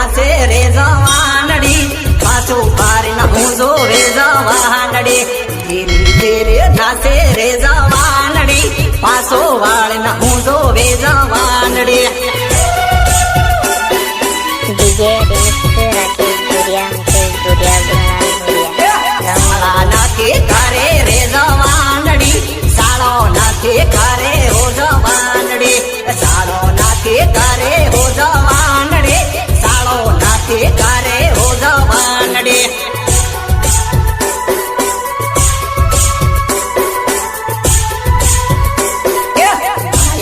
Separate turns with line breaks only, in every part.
નાસે રે જવાનડી પાછું પારીને હું જોવે જવાનડી ધીરે ધીરે નાસે રે જવાનડી પાછો વાળને હું જોવે જવાનડી
DJ Rakesh Duria Mukesh Duria
શાળા નાથી કરે રે જવાનડી શાળો નાથી કરે હો જવાનડી શાળો નાથી કરે હો જવાનડી શાળો નાથી કરે હો જવાનડી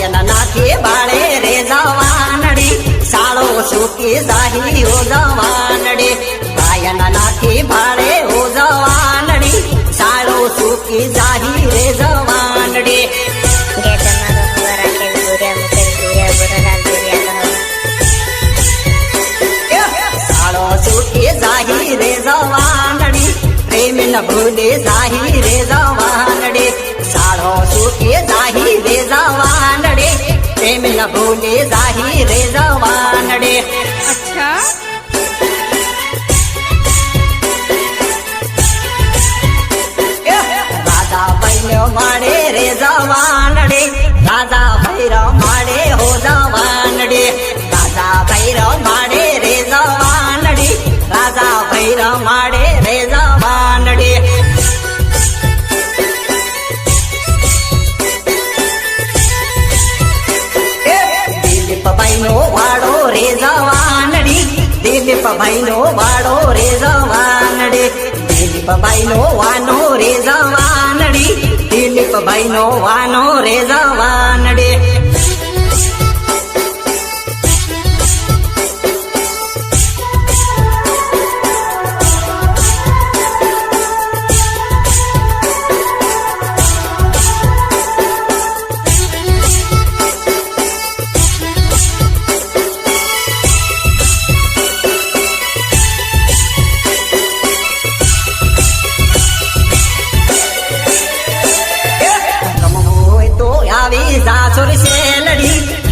એના નાથી બાળે રે જવાનડી શાળો સુકી જાહી હો જવાનડી ભાયના નાથી ભાડે હો જવાનડી શાળો સુકી જાહી રે જવાનડી
જે તમારો હવા Rakesh Duria Mukesh Duria Buralaal Duria
શાળો સુકી જાહી રે જવાનડી પ્રેમ ન ભૂલે જાહી રે જવાનડી શાળો સુકી જાહી રે જવાનડી પ્રેમ ન ભૂલે જાહી રે જવાનડી
अच्छा
રાજા ભૈરો માડે રે જવાનડી રાજા ભૈરો માડે હો જવાનડી રાજા ભૈરો માડે રે જવાનડી રાજા ભૈરો માડે રે જવાનડી દિલીપ ભાઈનો વાડો રે જવાનડી દિલીપ ભાઈનો વાડો રે જવાનડી દિલીપ ભાઈનો વાનો રે જવાનડી દિલીપ ભાઈનો વાનો રે જવાનડી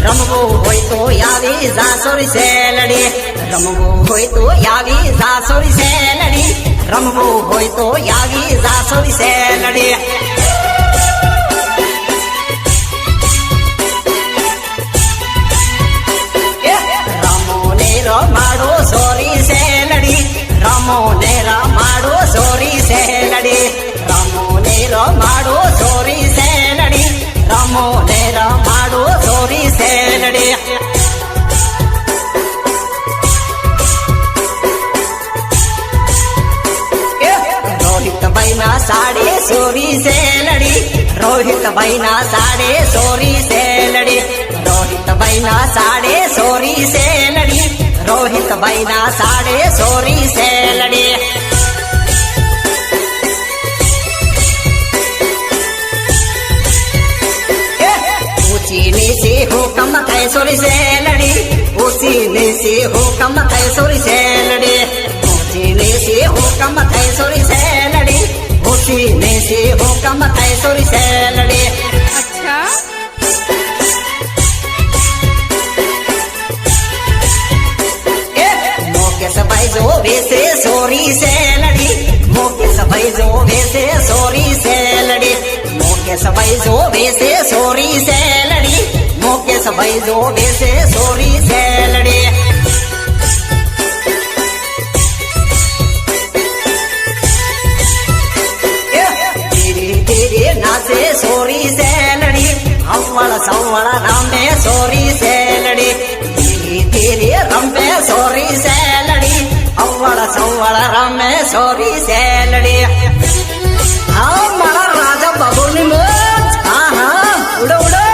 રમવું હોય તો આવી જાસોરી સેલડી રમવું હોય તો આવી જાસોરી સેલડી રમવું હોય તો આવી જાસોરી સેલડી રમો ને રમાડો સોરી સેલડી રમો ને રમાડો સોરી સેલડી રમો ને રમાડો સોરી સેલડી રમો ને રમાડો સોરી સેલડી રોહિતભાઈ ના સાડે સોરી સેલડી રોહિતભાઈ ના સાડે સોરી સેલડી રોહિતભાઈ ના સાડે સોરી સેલડી રોહિતભાઈ ના સાડે સોરી સેલડી ऊंची नीची हुकम कैसोरी सेलड़ी ऊंची नीची हुकम कैसोरी सेलड़ी ऊंची नीची हुकम कैसोरी सेलड़ी ऊंची नीची हुकम कैसोरी सेलड़ी
अच्छा
मुकेश भाई जो वैसे सोरी सेलड़ी मुकेश भाई जो वैसे सोरी सेलड़ी मुकेश भाई जो वैसे सोरी सेलड़ी मुकेश भाई जो वैसे सोरी सेलड़ी धीरे धीरे नाचे सोरी सेलड़ी अव्वल सव्वल रमे सोरी सेलड़ी धीरे धीरे रमे सोरी सेलड़ी अव्वल सव्वल रमे सोरी सेलड़ी हाँ मारा राजा बाबू ने हाँ हाँ उड़ो उड़ो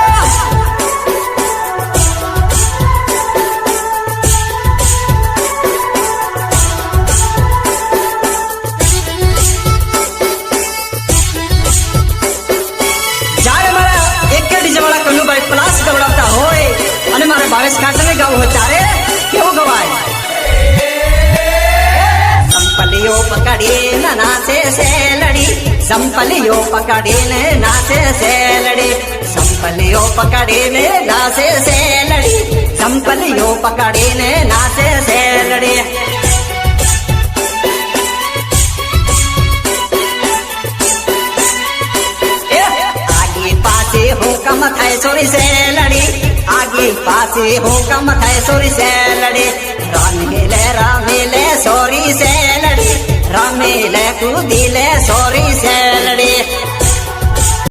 जारे मारा एक डीजे वाला कन्नू भाई प्लास गवड़ाता होए अने मारे बारिश काटने गाव हो चारे क्यों गवाए संपलियो पकड़ी नाचे सेलड़ी संपलियो पकड़ी नाचे सेलड़ी संपलियो पकड़ी नाचे सेलड़ी संपलियो पकड़ी नाचे सेलड़ी आगे पासे हुकम थाय सोरी से लड़ी आगे पासे हुकम थाय सोरी से लड़ी रमेले सोरी से लड़ी रमेले कूदीले सोरी से